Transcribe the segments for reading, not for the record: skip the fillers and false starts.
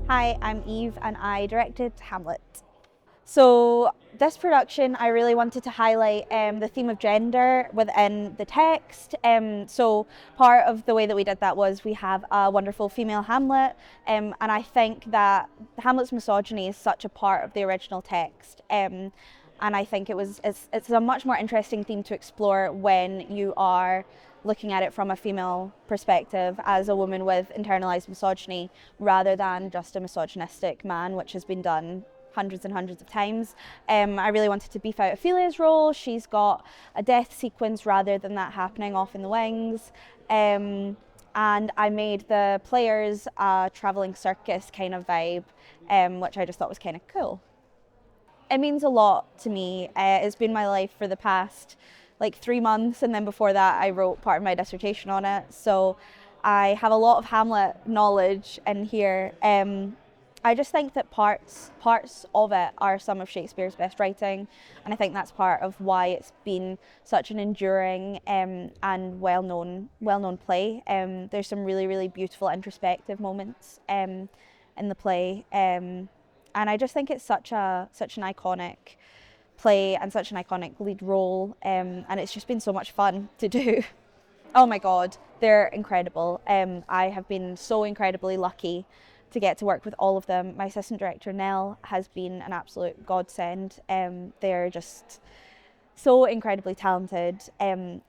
Hi, I'm Eve and I directed Hamlet. So this production, I really wanted to highlight the theme of gender within the text. So part of the way that we did that was we have a wonderful female Hamlet, and I think that Hamlet's misogyny is such a part of the original text. And I think it's a much more interesting theme to explore when you are looking at it from a female perspective as a woman with internalized misogyny rather than just a misogynistic man, which has been done hundreds and hundreds of times. I really wanted to beef out Ophelia's role. She's got a death sequence rather than that happening off in the wings. And I made the players a travelling circus kind of vibe, which I just thought was kind of cool. It means a lot to me. It's been my life for the past 3 months, and then before that I wrote part of my dissertation on it. So I have a lot of Hamlet knowledge in here. I just think that parts of it are some of Shakespeare's best writing, and I think that's part of why it's been such an enduring and well-known play. There's some really beautiful introspective moments in the play, and I just think it's such an iconic play and such an iconic lead role, and it's just been so much fun to do. Oh my god, they're incredible. I have been so incredibly lucky to get to work with all of them. My assistant director Nell has been an absolute godsend. They're just so incredibly talented,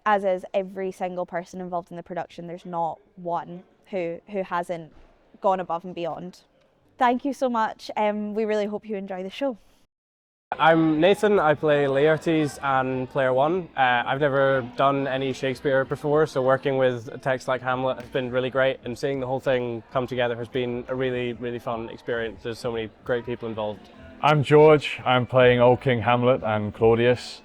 as is every single person involved in the production. There's not one who hasn't gone above and beyond. Thank you so much. We really hope you enjoy the show. I'm Nathan, I play Laertes and Player One. I've never done any Shakespeare before, so working with a text like Hamlet has been really great, and seeing the whole thing come together has been a really fun experience. There's so many great people involved. I'm George, I'm playing Old King Hamlet and Claudius.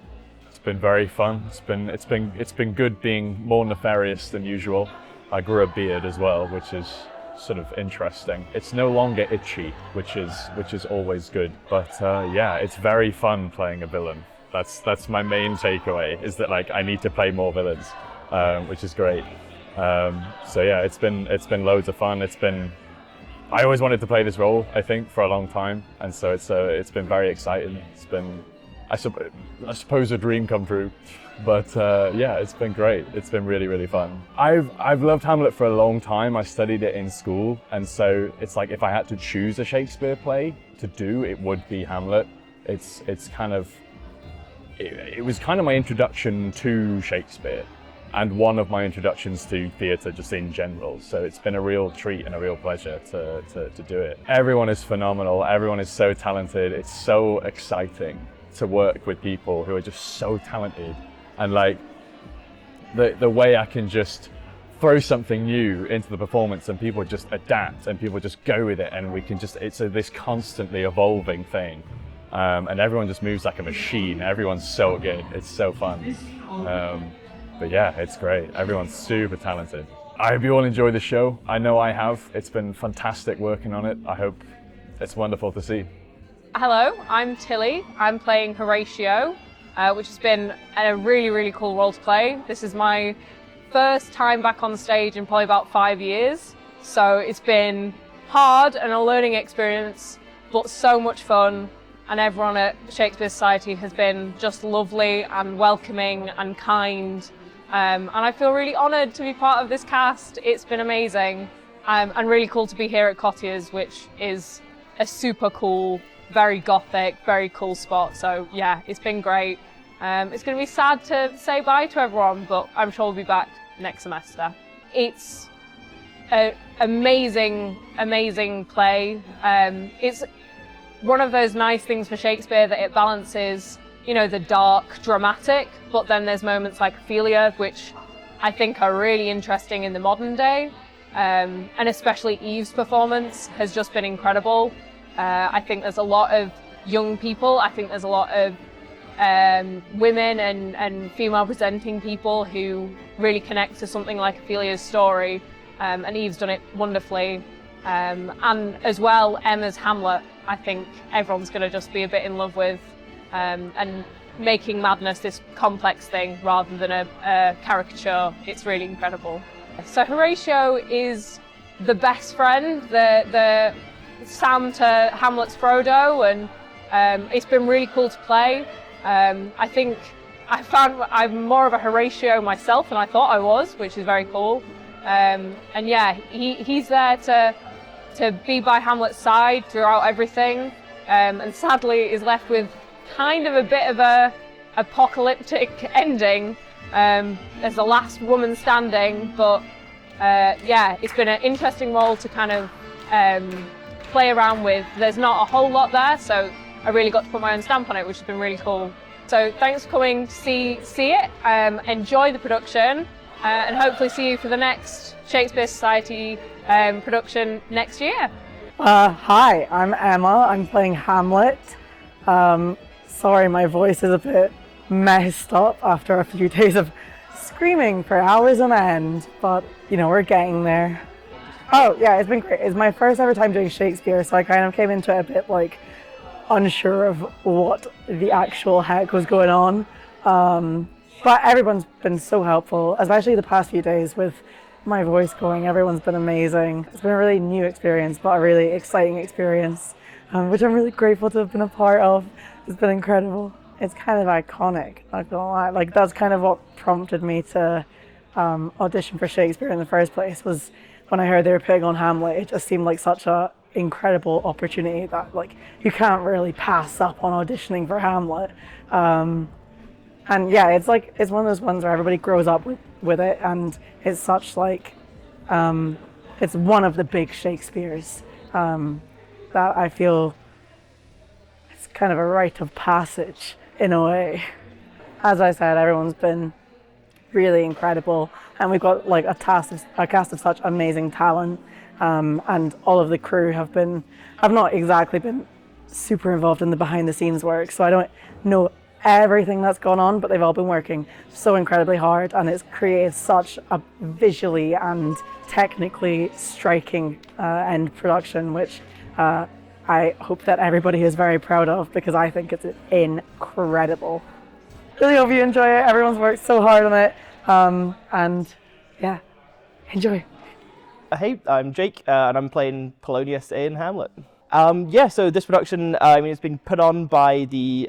It's been very fun. It's been good being more nefarious than usual. I grew a beard as well, which is sort of interesting. It's no longer itchy, which is always good. But yeah, it's very fun playing a villain. That's my main takeaway, is that I need to play more villains, which is great. So yeah, it's been loads of fun. I always wanted to play this role, I think, for a long time, and so it's been very exciting. It's been, I suppose, a dream come true. But yeah, it's been great. It's been really fun. I've loved Hamlet for a long time. I studied it in school, and so it's like if I had to choose a Shakespeare play to do, it would be Hamlet. It was kind of my introduction to Shakespeare, and one of my introductions to theatre just in general. So it's been a real treat and a real pleasure to do it. Everyone is phenomenal. Everyone is so talented. It's so exciting to work with people who are just so talented. And the way I can just throw something new into the performance and people just adapt and people just go with it, and we can just, it's this constantly evolving thing. And everyone just moves like a machine. Everyone's so good. It's so fun. But yeah, it's great. Everyone's super talented. I hope you all enjoy the show. I know I have. It's been fantastic working on it. I hope it's wonderful to see. Hello, I'm Tilly. I'm playing Horatio, which has been a really cool role to play. This is my first time back on stage in probably about 5 years. So it's been hard and a learning experience, but so much fun. And everyone at Shakespeare Society has been just lovely and welcoming and kind. And I feel really honoured to be part of this cast. It's been amazing, and really cool to be here at Cottiers, which is a super cool, very gothic, very cool spot. So yeah, it's been great. It's going to be sad to say bye to everyone, but I'm sure we'll be back next semester. It's an amazing play. It's one of those nice things for Shakespeare that it balances, the dark, dramatic, but then there's moments like Ophelia, which I think are really interesting in the modern day. And especially Eve's performance has just been incredible. I think there's a lot of young people. I think there's a lot of women and female presenting people who really connect to something like Ophelia's story, and Eve's done it wonderfully. And as well, Emma's Hamlet, I think everyone's going to just be a bit in love with, and making madness this complex thing rather than a caricature. It's really incredible. So Horatio is the best friend, the Sam to Hamlet's Frodo, and it's been really cool to play. I think I found I'm more of a Horatio myself than I thought I was, which is very cool. And yeah, he's there to be by Hamlet's side throughout everything, and sadly is left with kind of a bit of a apocalyptic ending as the last woman standing. But yeah, it's been an interesting role to kind of play around with. There's not a whole lot there, so I really got to put my own stamp on it, which has been really cool. So thanks for coming to see it. Enjoy the production, and hopefully see you for the next Shakespeare Society production next year. Hi, I'm Emma. I'm playing Hamlet. Sorry, my voice is a bit messed up after a few days of screaming for hours on end, but you know, we're getting there. Oh yeah, it's been great. It's my first ever time doing Shakespeare, so I kind of came into it a bit like unsure of what the actual heck was going on. But everyone's been so helpful, especially the past few days with my voice going. Everyone's been amazing. It's been a really new experience, but a really exciting experience, which I'm really grateful to have been a part of. It's been incredible. It's kind of iconic, not gonna lie. Like, that's kind of what prompted me to audition for Shakespeare in the first place, was when I heard they were putting on Hamlet. It just seemed like such a incredible opportunity that like you can't really pass up on auditioning for Hamlet. And yeah, it's like, it's one of those ones where everybody grows up with it, and it's such like it's one of the big Shakespeares that I feel it's kind of a rite of passage in a way. As I said, everyone's been really incredible, and we've got like a cast of such amazing talent. And all of the crew have not exactly been super involved in the behind the scenes work, so I don't know everything that's gone on, but they've all been working so incredibly hard, and it's created such a visually and technically striking end production, which I hope that everybody is very proud of, because I think it's incredible. Really hope you enjoy it. Everyone's worked so hard on it, and yeah, enjoy. Hey, I'm Jake, and I'm playing Polonius in Hamlet. Yeah, so this production, it's been put on by the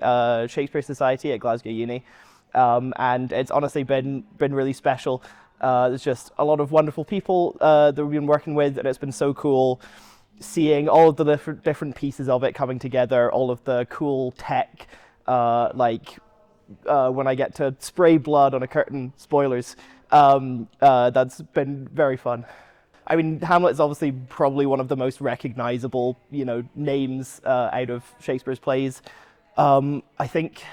Shakespeare Society at Glasgow Uni, and it's honestly been really special. There's just a lot of wonderful people that we've been working with, and it's been so cool seeing all of the different pieces of it coming together, all of the cool tech, like when I get to spray blood on a curtain, spoilers, that's been very fun. I mean, Hamlet is obviously probably one of the most recognizable, names out of Shakespeare's plays. I think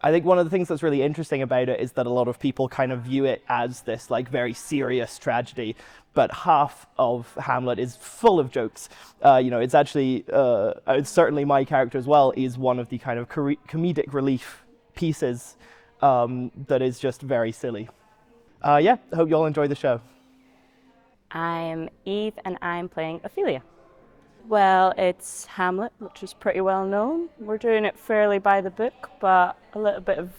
one of the things that's really interesting about it is that a lot of people kind of view it as this like very serious tragedy, but half of Hamlet is full of jokes. It's actually, it's certainly my character as well, is one of the kind of comedic relief pieces that is just very silly. Yeah, I hope you all enjoy the show. I'm Eve, and I'm playing Ophelia. Well, it's Hamlet, which is pretty well known. We're doing it fairly by the book, but a little bit of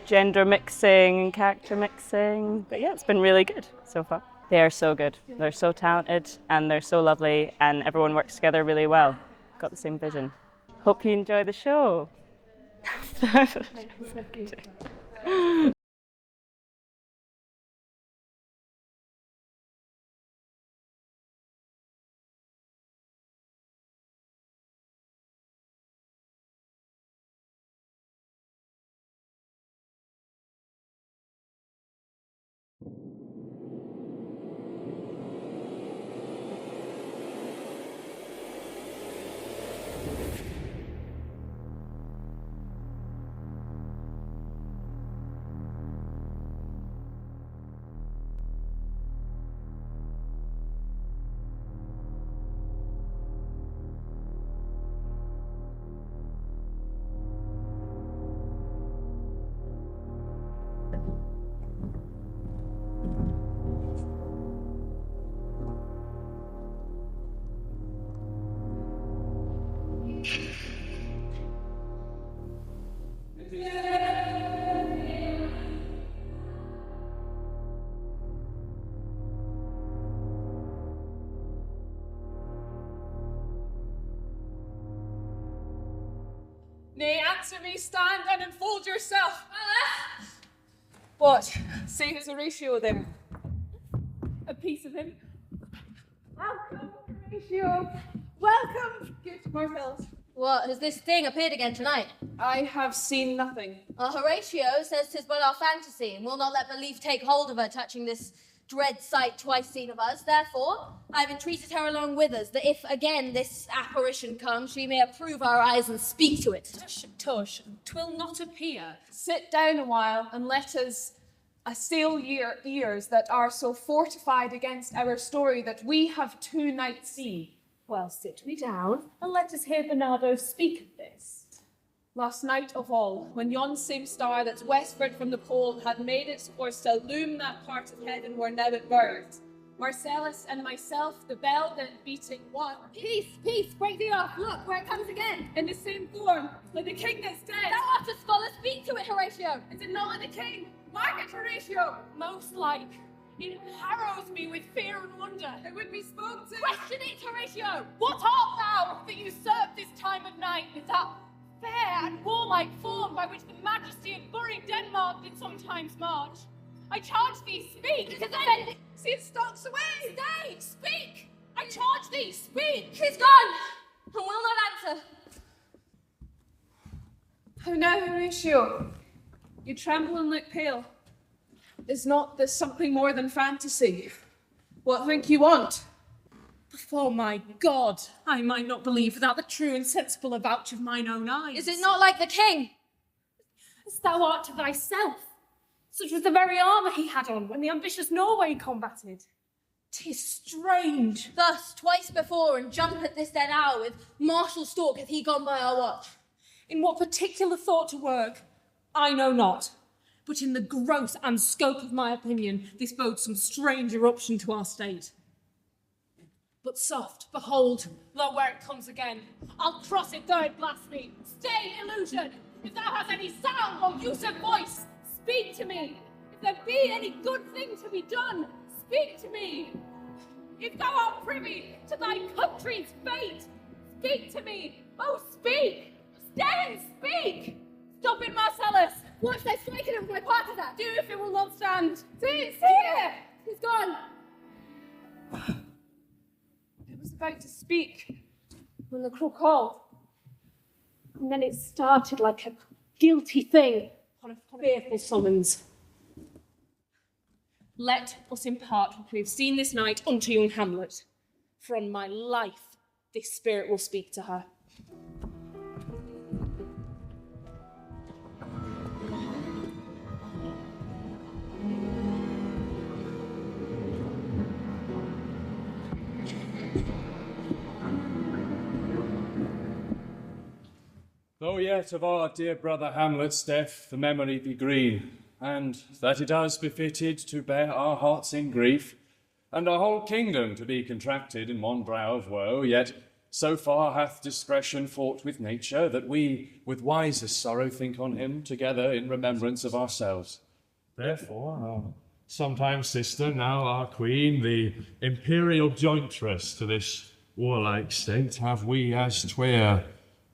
gender mixing and character mixing. But yeah, it's been really good so far. They are so good. They're so talented, and they're so lovely, and everyone works together really well. Got the same vision. Hope you enjoy the show. answer me, stand and unfold yourself. What? Say his Horatio then. A piece of him. Welcome, Horatio. Welcome. Good, Marcellus. What, has this thing appeared again tonight? I have seen nothing. Horatio says 'tis but our fantasy, and will not let belief take hold of her, touching this dread sight twice seen of us. Therefore, I have entreated her along with us, that if again this apparition comes, she may approve our eyes and speak to it. Tush, tush, 'twill not appear. Sit down a while, and let us assail your ears that are so fortified against our story that we have 2 nights seen. Well, sit we down, and let us hear Bernardo speak of this. Last night of all, when yon same star that's westward from the pole had made its course to illume that part of heaven where now it burns, Marcellus and myself, the bell then beating one. Peace, peace, break thee off, look, where it comes again. In the same form, like the king that's dead. Thou art a scholar, speak to it, Horatio. Is it not like the king? Mark it, Horatio. Most like. It harrows me with fear and wonder. It would be spoke to. Question it, Horatio. What art thou that usurp this time of night with that fair and warlike form by which the majesty of buried Denmark did sometimes march? I charge thee, speak! See, it stalks away! Stay! Speak! I charge thee, speak! She's gone, and will not answer. How now, Horatio? You tremble and look pale. Is not this something more than fantasy? What think you want? Before my God, I might not believe without the true and sensible avouch of mine own eyes. Is it not like the king? As thou art to thyself. Such was the very armour he had on when the ambitious Norway combated. 'Tis strange. Thus, twice before, and jump at this dead hour, with martial stalk hath he gone by our watch. In what particular thought to work, I know not. But in the growth and scope of my opinion, this bodes some strange eruption to our state. But soft, behold, lo, where it comes again. I'll cross it, though it blaspheme. Stay, illusion! If thou hast any sound or use of voice, speak to me. If there be any good thing to be done, speak to me. If thou art privy to thy country's fate, speak to me. Oh, speak! Stay and speak! Stop it, Marcellus! Watch thy striking of my partisan. Do if it will not stand. See, it's here! He's gone. It was about to speak when the crook called. And then it started like a guilty thing on a fearful summons. Let us impart what we have seen this night unto young Hamlet. For on my life, this spirit will speak to her. Though yet of our dear brother Hamlet's death the memory be green, and that it has befitted to bear our hearts in grief, and our whole kingdom to be contracted in one brow of woe, yet so far hath discretion fought with nature, that we with wisest sorrow think on him together in remembrance of ourselves. Therefore, our sometime sister, now our queen, the imperial jointress to this warlike state, have we as twere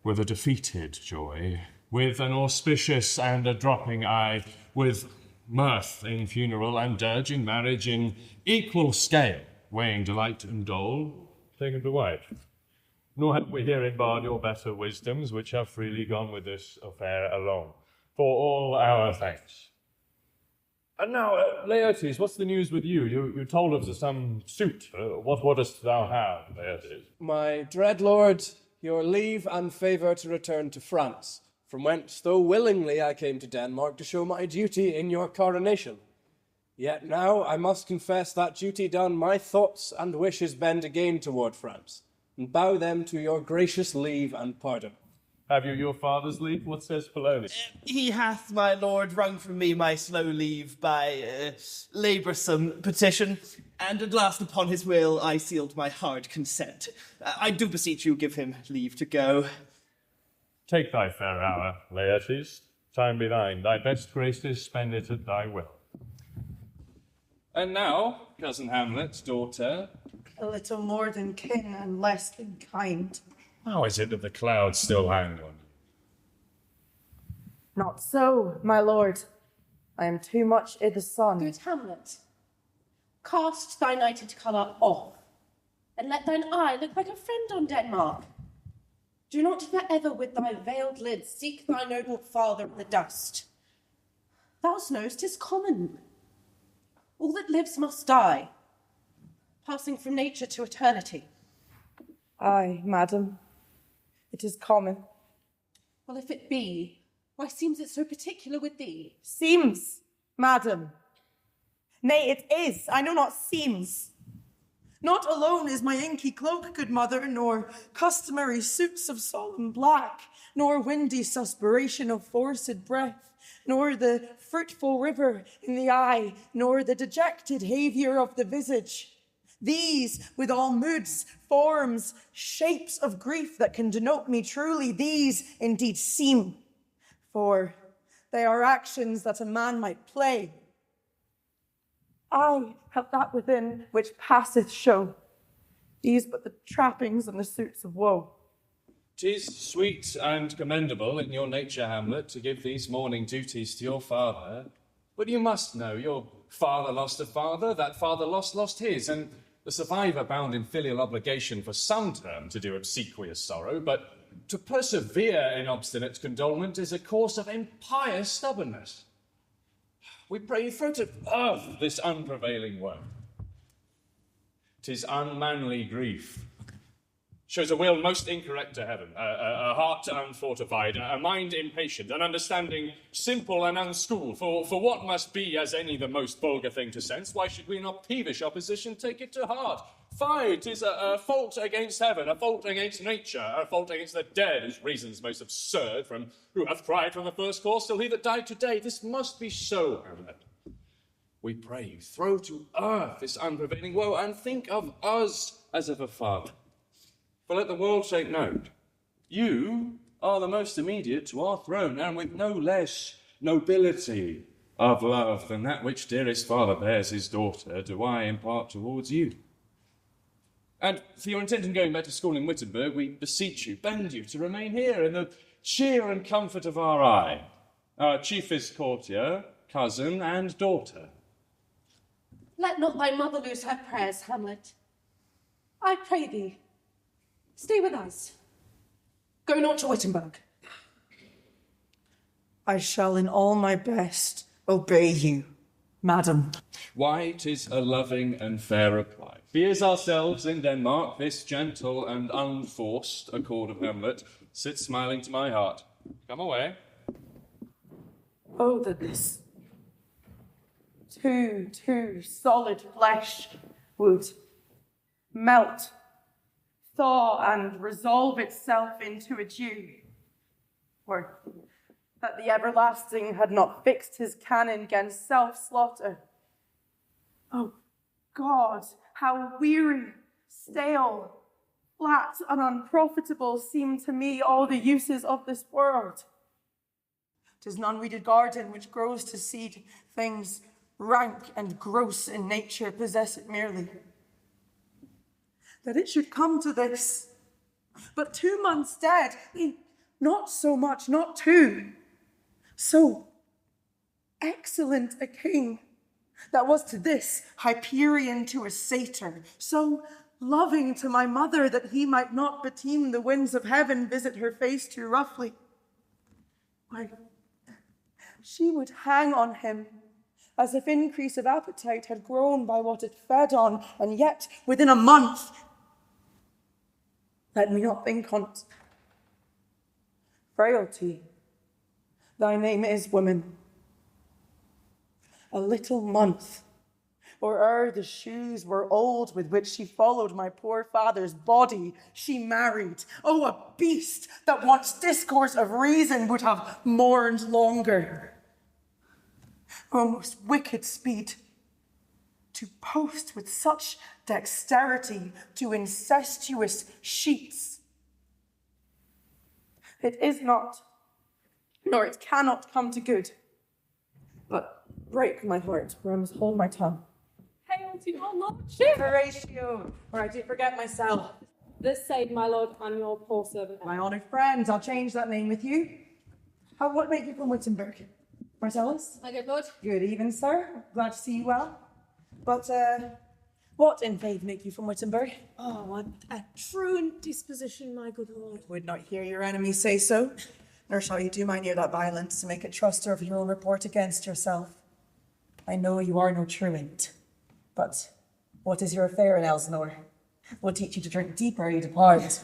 with a defeated joy, with an auspicious and a dropping eye, with mirth in funeral and dirge in marriage in equal scale, weighing delight and dole, taken to wife. Nor have we herein barred your better wisdoms, which have freely gone with this affair alone, for all our thanks. And now, Laertes, what's the news with you? You told of some suit. What wouldst thou have, Laertes? My dread lord, your leave and favour to return to France, from whence, though willingly I came to Denmark to show my duty in your coronation. Yet now I must confess that duty done, my thoughts and wishes bend again toward France, and bow them to your gracious leave and pardon. Have you your father's leave? What says Polonius? He hath, my lord, wrung from me my slow leave by laboursome petition, and at last upon his will I sealed my hard consent. I do beseech you give him leave to go. Take thy fair hour, Laertes. Time be thine. Thy best graces spend it at thy will. And now, cousin Hamlet's daughter. A little more than kin and less than kind. How is it that the clouds still hang on you? Not so, my lord. I am too much i' the sun. Good Hamlet, cast thy knighted colour off, and let thine eye look like a friend on Denmark. Do not for ever with thy veiled lids seek thy noble father in the dust. Thou know'st 'tis common. All that lives must die, passing from nature to eternity. Aye, madam, it is common. Well, if it be, why seems it so particular with thee? Seems, madam. Nay, it is, I know not seems. Not alone is my inky cloak, good mother, nor customary suits of solemn black, nor windy suspiration of forced breath, nor the fruitful river in the eye, nor the dejected haviour of the visage. These, with all moods, forms, shapes of grief that can denote me truly, these indeed seem, for they are actions that a man might play. I have that within which passeth show, these but the trappings and the suits of woe. 'Tis sweet and commendable in your nature, Hamlet, to give these mourning duties to your father. But you must know, your father lost a father, that father lost his, and the survivor bound in filial obligation for some term to do obsequious sorrow, but to persevere in obstinate condolement is a course of impious stubbornness. We pray you throw to earth this unprevailing woe. 'Tis unmanly grief. Shows a will most incorrect to heaven, a heart unfortified, a mind impatient, an understanding simple and unschooled. For what must be as any the most vulgar thing to sense, why should we in our peevish opposition take it to heart? Fie, 'tis a fault against heaven, a fault against nature, a fault against the dead, whose reason's most absurd, from who hath cried from the first course till he that died today. This must be so, Hamlet. We pray you, throw to earth this unprevailing woe, and think of us as of a father. For let the world take note, you are the most immediate to our throne, and with no less nobility of love than that which dearest father bears his daughter, do I impart towards you. And for your intent in going back to school in Wittenberg, we beseech you, bend you to remain here in the cheer and comfort of our eye, our chiefest courtier, cousin, and daughter. Let not thy mother lose her prayers, Hamlet. I pray thee, stay with us. Go not to Wittenberg. I shall in all my best obey you, madam. Why, 'tis a loving and fair reply. Be as ourselves in Denmark, this gentle and unforced accord of Hamlet sits smiling to my heart. Come away. Oh, that this too solid flesh would melt, thaw, and resolve itself into a dew, or that the everlasting had not fixed his cannon against self-slaughter. Oh, God, how weary, stale, flat, and unprofitable seem to me all the uses of this world. 'Tis an unweeded garden which grows to seed things rank and gross in nature, possess it merely. That it should come to this, but 2 months dead, not so much, not 2, so excellent a king, that was to this Hyperion to a satyr, so loving to my mother that he might not beteem the winds of heaven visit her face too roughly. Why, she would hang on him as if increase of appetite had grown by what it fed on, and yet within a month, let me not think on't. Frailty, thy name is woman. A little month, or ere the shoes were old with which she followed my poor father's body, she married. Oh, a beast that once discourse of reason would have mourned longer. O most wicked speed, to post with such dexterity to incestuous sheets. It is not, nor it cannot come to good, but break my heart, for I must hold my tongue. Hail to your lordship! Horatio, or I did forget myself. This same, my lord, and your poor servant. My honoured friends, I'll change that name with you. What make you from Wittenberg? Marcellus? My good lord. Good even, sir. Glad to see you well. But, what in faith make you from Wittenberg? Oh, a true disposition, my good lord. Would not hear your enemies say so, nor shall you do my near that violence to make a truster of your own report against yourself. I know you are no truant, but what is your affair in Elsinore? Will teach you to drink deeper ere you depart.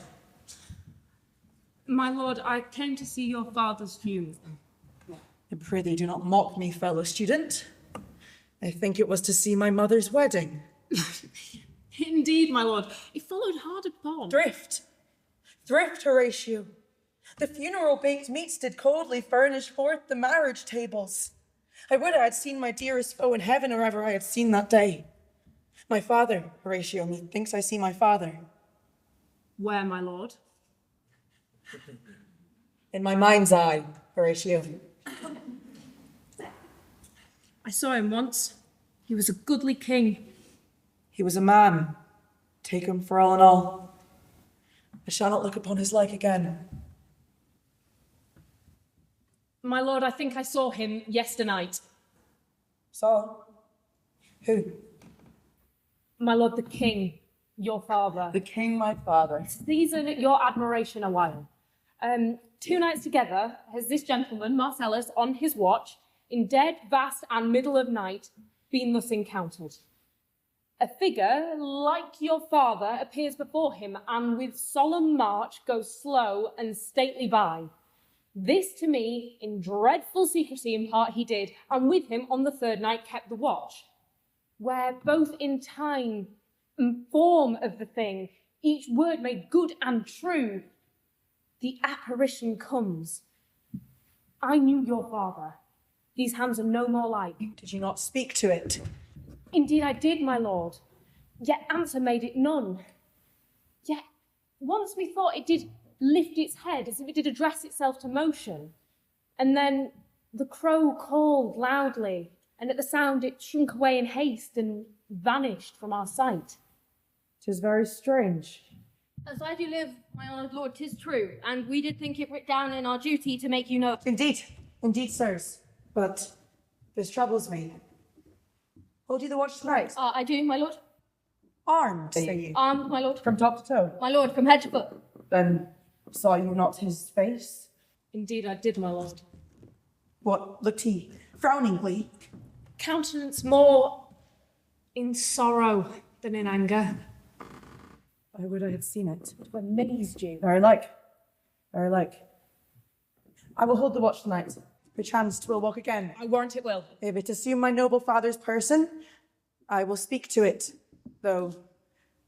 My lord, I came to see your father's funeral. I prithee, do not mock me, fellow student. I think it was to see my mother's wedding. Indeed, my lord, it followed hard upon. Thrift, Horatio. The funeral baked meats did coldly furnish forth the marriage tables. I would I had seen my dearest foe in heaven, or ever I had seen that day. My father, Horatio, methinks I see my father. Where, my lord? In my mind's eye, Horatio. I saw him once. He was a goodly king. He was a man. Take him for all in all. I shall not look upon his like again. My lord, I think I saw him yesternight. Saw? Who? My lord, the king, your father. The king, my father. Season your admiration a while. 2 nights together has this gentleman, Marcellus, on his watch, in dead, vast, and middle of night, been thus encountered. A figure like your father appears before him, and with solemn march goes slow and stately by. This to me, in dreadful secrecy impart he did, and with him on the 3rd night kept the watch, where both in time and form of the thing, each word made good and true, the apparition comes. I knew your father. These hands are no more like. Did you not speak to it? Indeed I did, my lord. Yet answer made it none. Yet once methought it did lift its head as if it did address itself to motion. And then the crow called loudly, and at the sound it shrunk away in haste and vanished from our sight. 'Tis very strange. As I do live, my honoured lord, 'tis true, and we did think it writ down in our duty to make you know. Indeed, sirs. But this troubles me. Hold you the watch tonight? I do, my lord. Armed, say you? Armed, my lord. From top to toe? My lord, from head to foot. Then saw you not his face? Indeed I did, my lord. What looked he frowningly? Countenance more in sorrow than in anger. I would I had seen it. It were amazed you. Very like. I will hold the watch tonight. Perchance 'twill walk again. I warrant it will. If it assume my noble father's person, I will speak to it, though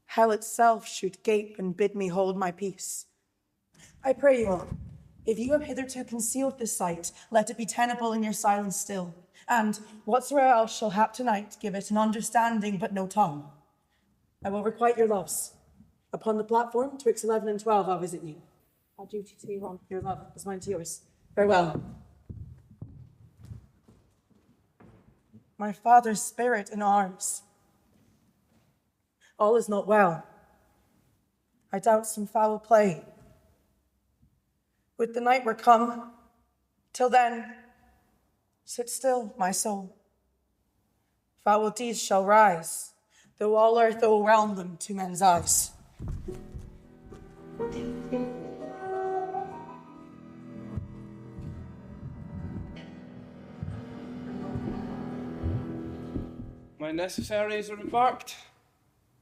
hell itself should gape and bid me hold my peace. I pray you all, if you have hitherto concealed this sight, let it be tenable in your silence still, and whatsoever else shall hap tonight, give it an understanding but no tongue. I will requite your loves. Upon the platform, twixt 11 and 12, I'll visit you. Our duty to you on. Your love is mine to yours. Farewell. My father's spirit in arms. All is not well. I doubt some foul play. Would the night were come. Till then, sit still, my soul. Foul deeds shall rise, though all earth o'erwhelm them to men's eyes. My necessaries are embarked.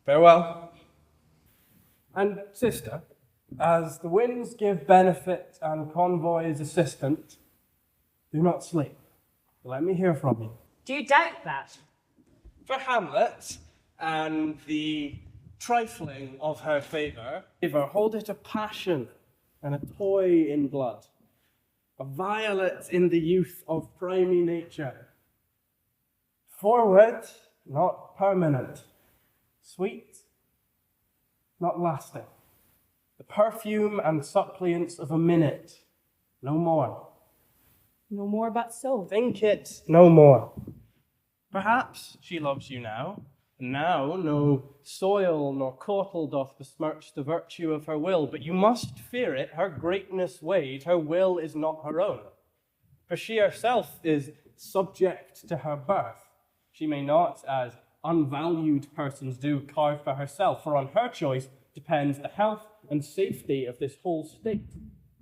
Farewell. And sister, as the winds give benefit and convoys assistant, do not sleep. Let me hear from you. Do you doubt that? For Hamlet and the trifling of her favour, hold it a passion and a toy in blood, a violet in the youth of primy nature. Forward, not permanent. Sweet, not lasting. The perfume and suppliance of a minute, no more. No more but so. Think it no more. Perhaps she loves you now, and now no soil nor caudle doth besmirch the virtue of her will, but you must fear it, her greatness weighed, her will is not her own. for she herself is subject to her birth. She may not, as unvalued persons do, carve for herself, for on her choice depends the health and safety of this whole state.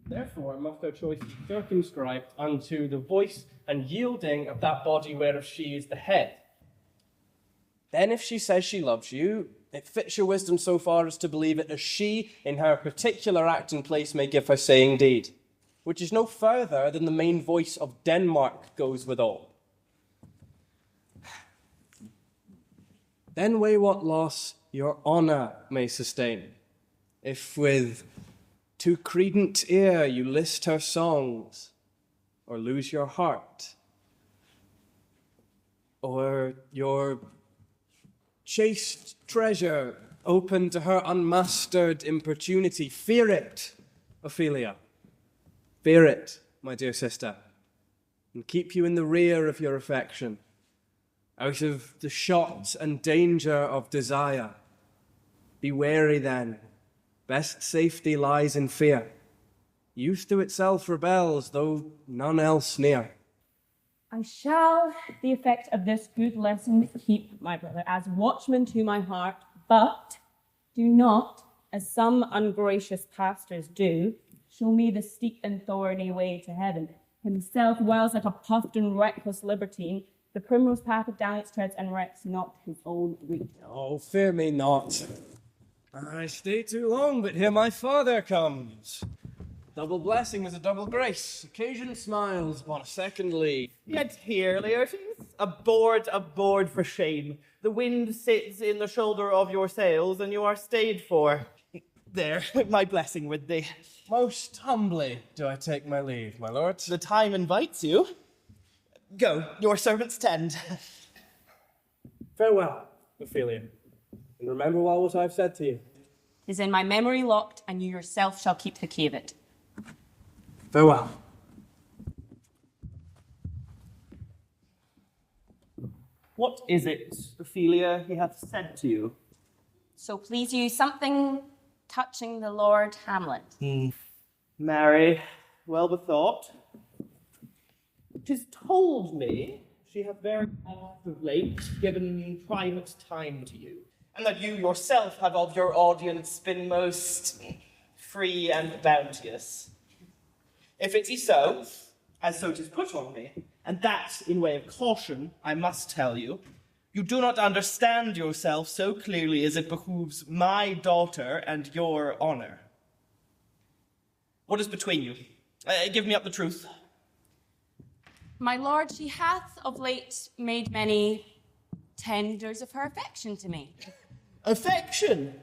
Therefore must her choice be circumscribed unto the voice and yielding of that body whereof she is the head. Then if she says she loves you, it fits your wisdom so far as to believe it as she, in her particular act and place, may give her saying deed, which is no further than the main voice of Denmark goes withal. Then weigh what loss your honour may sustain, if with too credent ear you list her songs, or lose your heart, or your chaste treasure open to her unmastered importunity. Fear it, Ophelia. Fear it, my dear sister, and keep you in the rear of your affection, out of the shot and danger of desire. Be wary then, best safety lies in fear. Youth to itself rebels, though none else near. I shall the effect of this good lesson keep, my brother, as watchman to my heart, but do not, as some ungracious pastors do, show me the steep and thorny way to heaven. Himself whiles like a puffed and reckless libertine, the primrose path of down its treads, and recks not his own reach. Oh, fear me not. I stay too long, but here my father comes. Double blessing is a double grace. Occasion smiles upon a second leave. Yet here, Laertes, aboard for shame. The wind sits in the shoulder of your sails, and you are stayed for. There, my blessing with thee. Most humbly do I take my leave, my lord. The time invites you. Go, your servants tend. Farewell, Ophelia, and remember well what I have said to you. Is in my memory locked, and you yourself shall keep the key of it. Farewell. What is it, Ophelia, he hath said to you? So please you, something touching the Lord Hamlet. Marry, well bethought. 'Tis told me she hath very oft of late given private time to you, and that you yourself have of your audience been most free and bounteous. If it be so, as so 'tis put on me, and that in way of caution, I must tell you, you do not understand yourself so clearly as it behooves my daughter and your honour. What is between you? Give me up the truth. My lord, she hath of late made many tenders of her affection to me. Affection?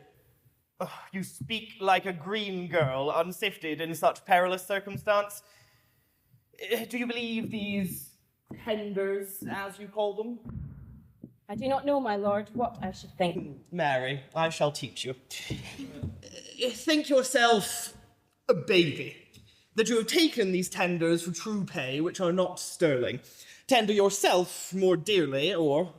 Oh, you speak like a green girl, unsifted in such perilous circumstance. Do you believe these tenders, as you call them? I do not know, my lord, what I should think. Mary, I shall teach you. Think yourself a baby, that you have taken these tenders for true pay, which are not sterling. Tender yourself more dearly, or,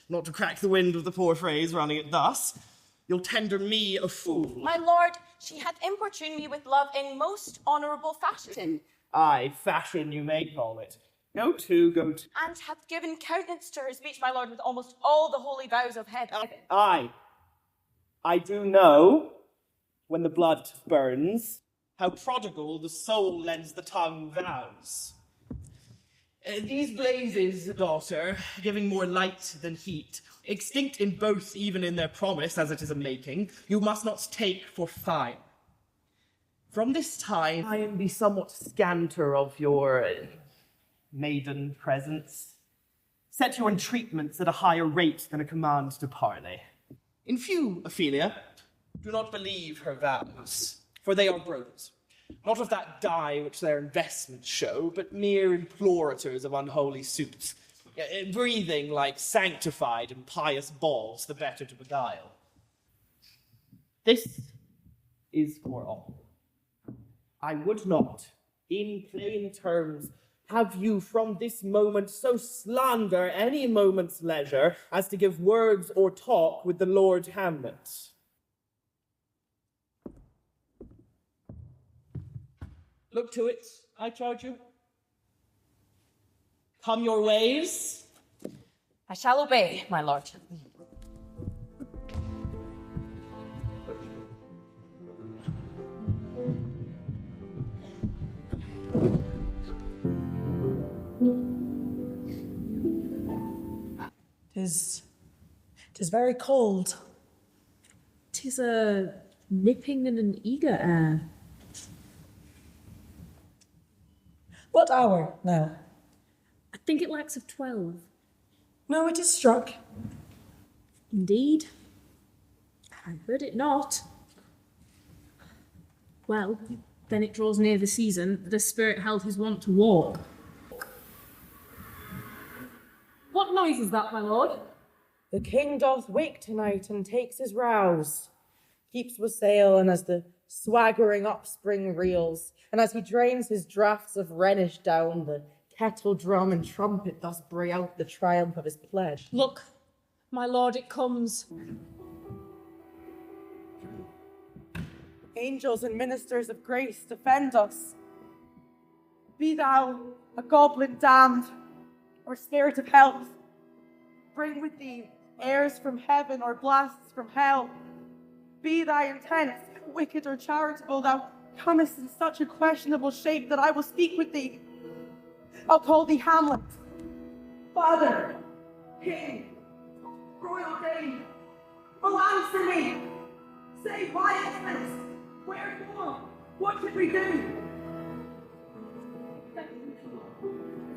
not to crack the wind of the poor phrase, running it thus, you'll tender me a fool. My lord, she hath importuned me with love in most honourable fashion. Aye, fashion you may call it. Go to. And hath given countenance to her speech, my lord, with almost all the holy vows of heaven. Aye, I do know, when the blood burns, how prodigal the soul lends the tongue vows. These blazes, daughter, giving more light than heat, extinct in both even in their promise, as it is a making, you must not take for fine. From this time I am be somewhat scanter of your maiden presence. Set your entreatments at a higher rate than a command to parley. In few, Ophelia, do not believe her vows, for they are brothers. Not of that dye which their investments show, but mere implorators of unholy suits, breathing like sanctified and pious balls, the better to beguile. This is for all. I would not, in plain terms, have you from this moment so slander any moment's leisure as to give words or talk with the Lord Hamlet. Look to it, I charge you. Come your ways? I shall obey, my lord. 'Tis very cold. 'Tis a nipping and an eager air. What hour now? I think it lacks of 12. No, it is struck. Indeed. I heard it not. Well, then it draws near the season that a spirit held his wont to walk. What noise is that, my lord? The king doth wake tonight and takes his rouse, keeps wassail, and as the swaggering upspring reels, and as he drains his draughts of Rhenish down, the kettle, drum, and trumpet thus bray out the triumph of his pledge. Look, my lord, it comes. Angels and ministers of grace, defend us. Be thou a goblin damned, or spirit of health. Bring with thee airs from heaven or blasts from hell. Be thy intent wicked or charitable, thou comest in such a questionable shape that I will speak with thee. I'll call thee Hamlet. Father, King, Royal Dane, oh, answer me. Say, why is this? Wherefore? What should we do?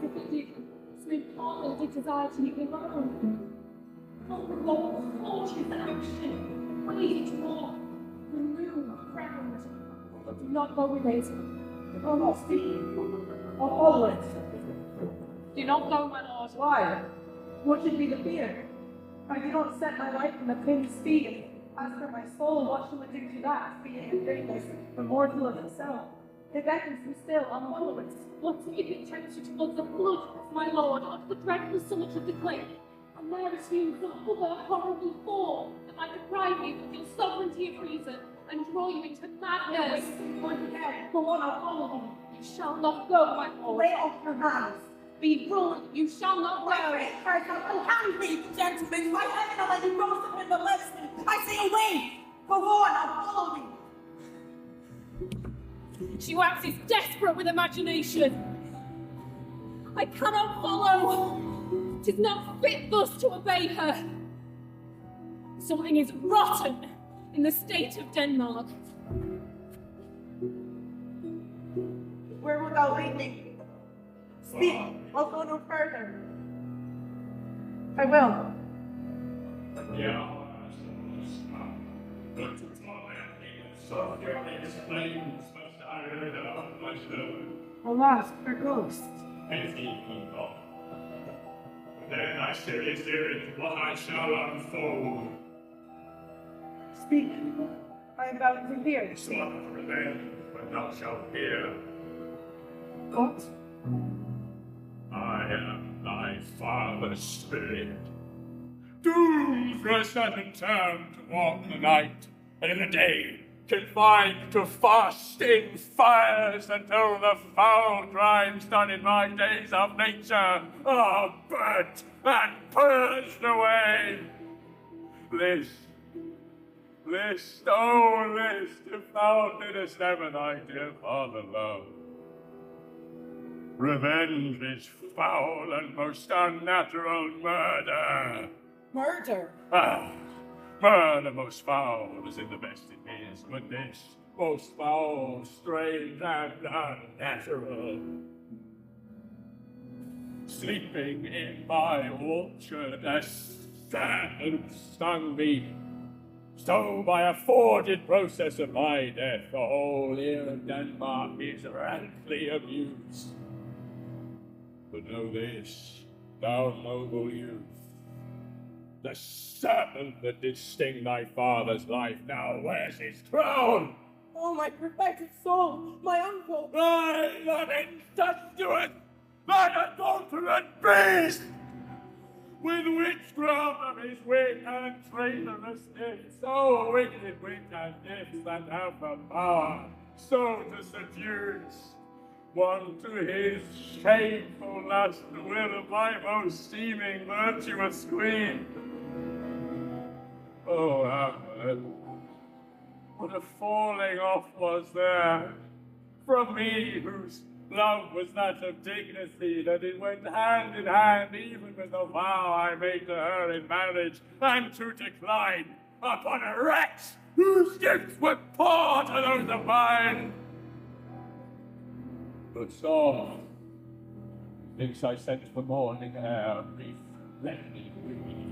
If it did, so important a desire to leave alone. Not the Lord's fortune's action, waiting to walk, remove, ground, but do not go with it. Oh, not speak. I'll follow it. Do not go, my lord. Why? What should be the fear? I do not set my life in the pin's speed. As for my soul, what shall it do to that, being the greatness, immortal of itself? It beckons me still, I'll follow it. What if it tempts you towards the blood, my lord, of the dreadful summit of the cliff? And there assumes the other horrible form that might deprive you of your sovereignty of reason and draw you into madness. Go on, I'll follow him. You shall not go, my lord. Lay off your hands. Be ruled, you shall not go. Unhand me, gentlemen. By heaven, I'll let you roast up in the lesson. I say away. Go on, I'll follow you. She waxes desperate with imagination. I cannot follow. 'Tis not fit thus to obey her. Something is rotten in the state of Denmark. Where wilt thou lead me? Speak, I'll go no further. I will. Alas, for ghosts. Then I serious spirit, what I shall unfold. Speak, I am about to hear. Son of revenge, but thou shalt hear. What? I am thy father's spirit, doomed for a certain term to walk the night, and in the day confined to fasting fires until the foul crimes done in my days of nature are burnt and purged away. List, oh list, if thou didst ever thy dear father love. Revenge is foul and most unnatural murder. Murder? Ah, murder most foul is in the best it is, but this most foul, strange, and unnatural. Sleeping in my orchard, a serpent stung me. So by a forged process of my death, the whole ear of Denmark is rankly amused. But know this, thou noble youth, the serpent that did sting thy father's life now wears his crown! Oh, my perfected soul, my uncle! Ay, that incestuous, that adulterate beast! With witchcraft of his wit and traitorousness, so wicked wit and gifts that have the power so to seduce, one to his shameful lust, the will of my most seeming virtuous queen. Oh, Hamlet, what a falling off was there from me, whose love was that of dignity, that it went hand in hand even with the vow I made to her in marriage, and to decline upon a wretch whose gifts were poor to those of mine. But so, since I sent for morning air, grief let me breathe.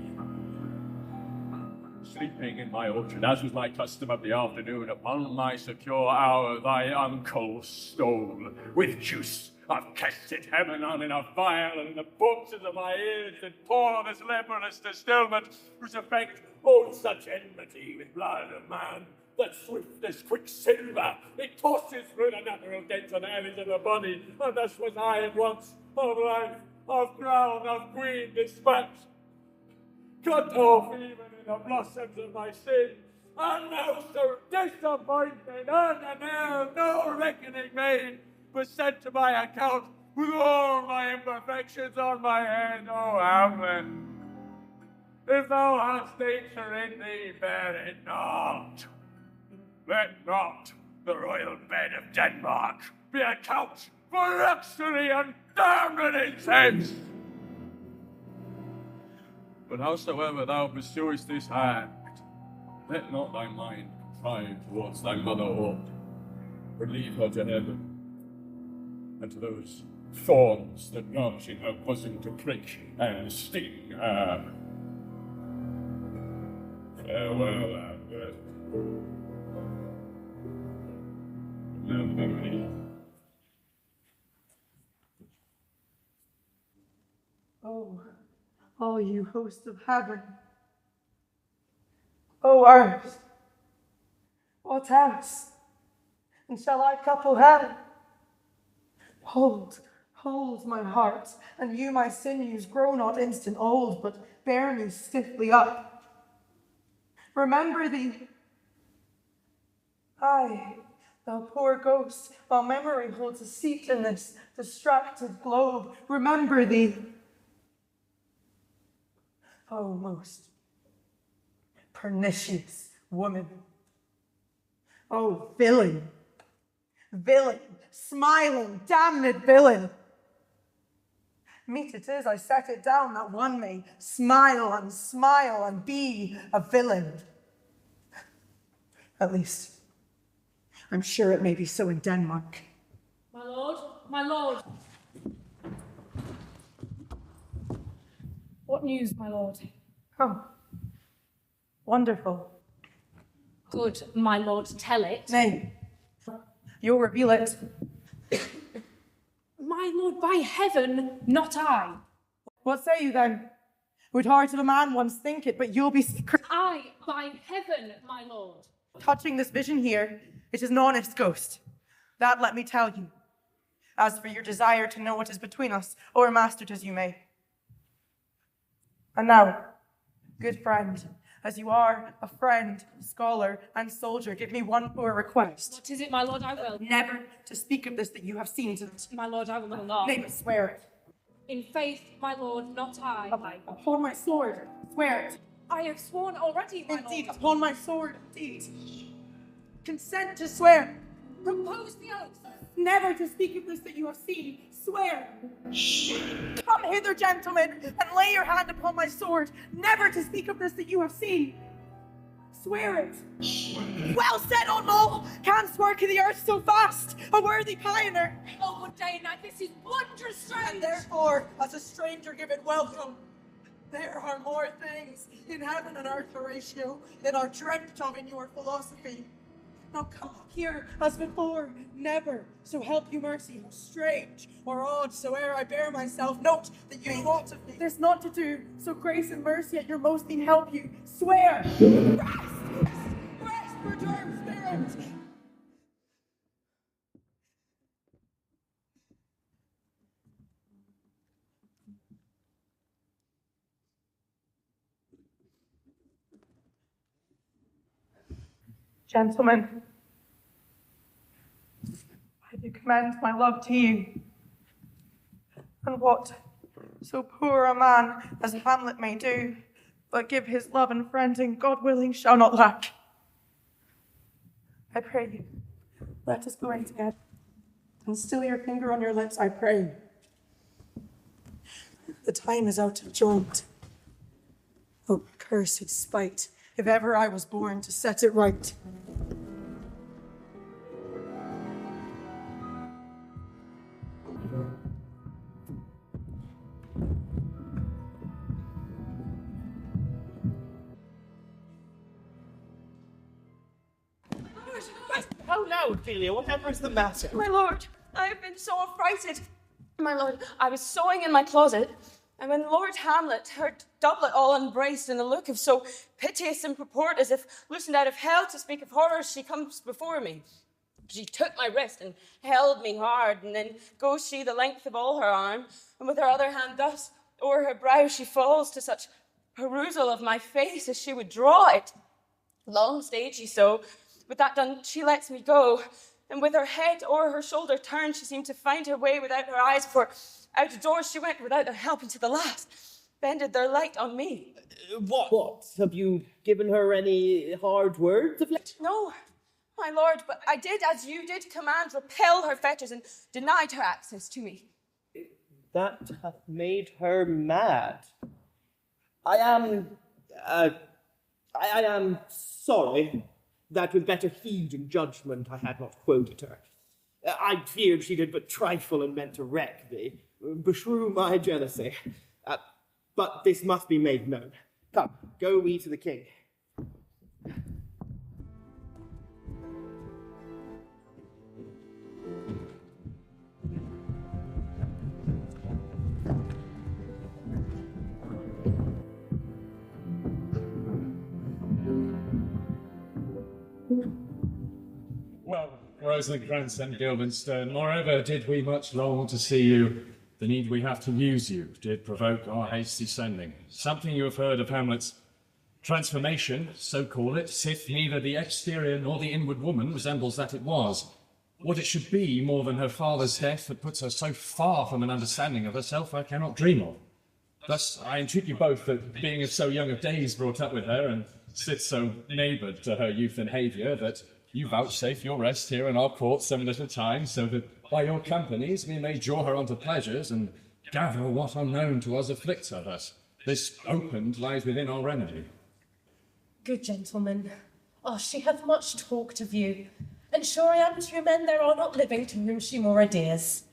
Sleeping in my orchard, as was my custom of the afternoon, upon my secure hour thy uncle stole, with juice of casted hemonon in a vial, and in the boxes of my ears did pour this leprous distilment, whose effect holds such enmity with blood of man, that swift as quicksilver it tosses through the natural dents and alleys of the body, and thus was I at once of life, of crown, of queen dispatched, cut off even in the blossoms of my sin, and now so disappointed, and now no reckoning made, was sent to my account with all my imperfections on my head. O Hamlet, if thou hast nature in thee, bear it not. Let not the royal bed of Denmark be a couch for luxury and damned incense. But howsoever thou pursuest this act, let not thy mind contrive towards thy mother aught, but leave her to heaven, and to those thorns that notch in her bosom to prick and sting her. Farewell, Hamlet. Remember me. Oh, all you hosts of heaven. O earth, what else? And shall I couple heaven? Hold, hold my heart, and you my sinews grow not instant old, but bear me stiffly up. Remember thee. Aye, thou poor ghost, while memory holds a seat in this distracted globe, remember thee. O most pernicious woman. O villain, villain, smiling, damned villain. Meet it is, I set it down, that one may smile and be a villain. At least, I'm sure it may be so in Denmark. My lord, my lord. What news, my lord? Oh, wonderful. Good, my lord, tell it. Nay, you'll reveal it. My lord, by heaven, not I. What say you then? Would heart of a man once think it, but you'll be secret. I, by heaven, my lord. Touching this vision here, it is an honest ghost. That let me tell you. As for your desire to know what is between us, o'ermaster it as you may. And now, good friend, as you are a friend, scholar, and soldier, give me one poor request. What is it, my lord? I will. Never to speak of this that you have seen to My lord, I will not. Nay, but swear it. In faith, my lord, not I. Upon my sword, swear it. I have sworn already, my Indeed, lord. upon my sword, indeed. Consent to swear. Propose the oath. Never to speak of this that you have seen. Swear. Come hither, gentlemen, and lay your hand upon my sword. Never to speak of this that you have seen. Swear it. Well said, O Noel. Canst work in the earth so fast. A worthy pioneer. Oh, good day, knight. This is wondrous strange. And therefore, as a stranger given welcome, there are more things in heaven and earth, Horatio, than are dreamt of in your philosophy. Now come here as before, never, so help you mercy, how strange or odd soe'er I bear myself, note that you thought of me. There's naught to do, so grace and mercy at your most need help you. Swear! Rest, perturbed spirit! Gentlemen, I do commend my love to you. And what so poor a man as Hamlet may do, but give his love and friend, and God willing shall not lack. I pray you, let us go in together, and still your finger on your lips, I pray. The time is out of joint. Oh, cursed spite, if ever I was born to set it right. How now, Ophelia? Whatever is the matter? My lord, I have been so affrighted. My lord, I was sewing in my closet, and when Lord Hamlet, her doublet all unbraced in a look of so piteous in purport as if loosened out of hell to speak of horrors, she comes before me. She took my wrist and held me hard, and then goes she the length of all her arm, and with her other hand thus o'er her brow she falls to such perusal of my face as she would draw it. Long stayed she so. With that done, she lets me go, and with her head o'er her shoulder turned, she seemed to find her way without her eyes, for out of doors she went without their help, and to the last bended their light on me. What? Have you given her any hard words? No, my lord, but I did, as you did command, repel her fetters and denied her access to me. That hath made her mad. I am sorry that with better heed and judgment I had not quoted her. I feared she did but trifle and meant to wreck thee, beshrew my jealousy. But this must be made known. Come, go we to the king. Well, Rosencrantz and Guildenstern, moreover, did we much long to see you, the need we have to use you did provoke our hasty sending. Something you have heard of Hamlet's transformation, so call it, sith neither the exterior nor the inward woman resembles that it was. What it should be more than her father's death that puts her so far from an understanding of herself I cannot dream of. Thus, I entreat you both that, being of so young of days brought up with her, and sit so neighboured to her youth and haviour, that you vouchsafe your rest here in our court some little time, so that by your companies we may draw her unto pleasures, and gather what unknown to us afflicts her thus. This opened lies within our remedy. Good gentleman, she hath much talked of you, and sure I am two men there are not living to whom she more adheres.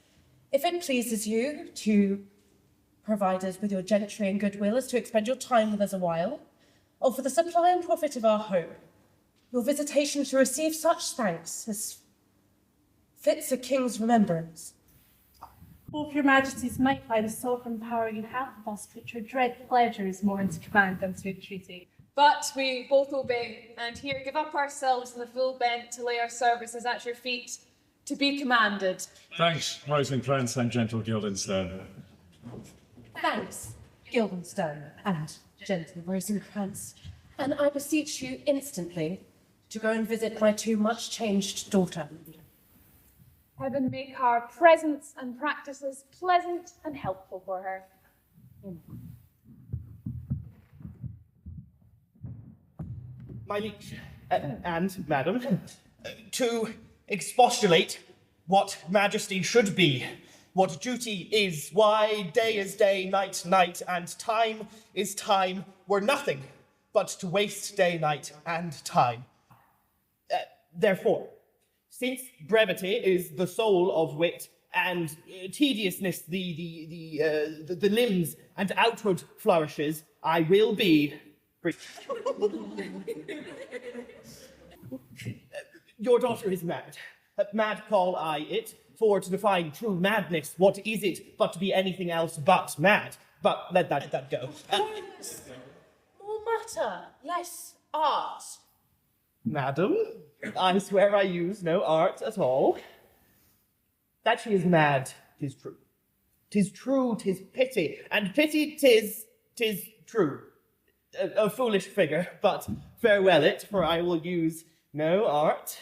If it pleases you to provide us with your gentry and goodwill as to expend your time with us a while, or for the supply and profit of our home, your visitation to receive such thanks as fits a king's remembrance. Or if your majesties might by the sovereign power you have with us put your dread pleasures more into command than to entreaty. But we both obey, and here give up ourselves in the full bent to lay our services at your feet, to be commanded. Thanks, Rosencrantz and gentle Guildenstern. Thanks, Guildenstern and gentle Rosencrantz, and I beseech you instantly to go and visit my too much changed daughter. Heaven make our presence and practices pleasant and helpful for her. My liege, and madam, to expostulate what majesty should be, what duty is, why day is day, night, night, and time is time, were nothing but to waste day, night, and time. Therefore, since brevity is the soul of wit, and tediousness the limbs and outward flourishes, I will be brief. Your daughter is mad. Mad call I it, for to define true madness, what is it but to be anything else but mad? But let that go. More matter, less art. Madam, I swear I use no art at all. That she is mad, 'tis true. 'Tis true, 'tis pity, and pity 'tis true. A foolish figure, but farewell it, for I will use no art.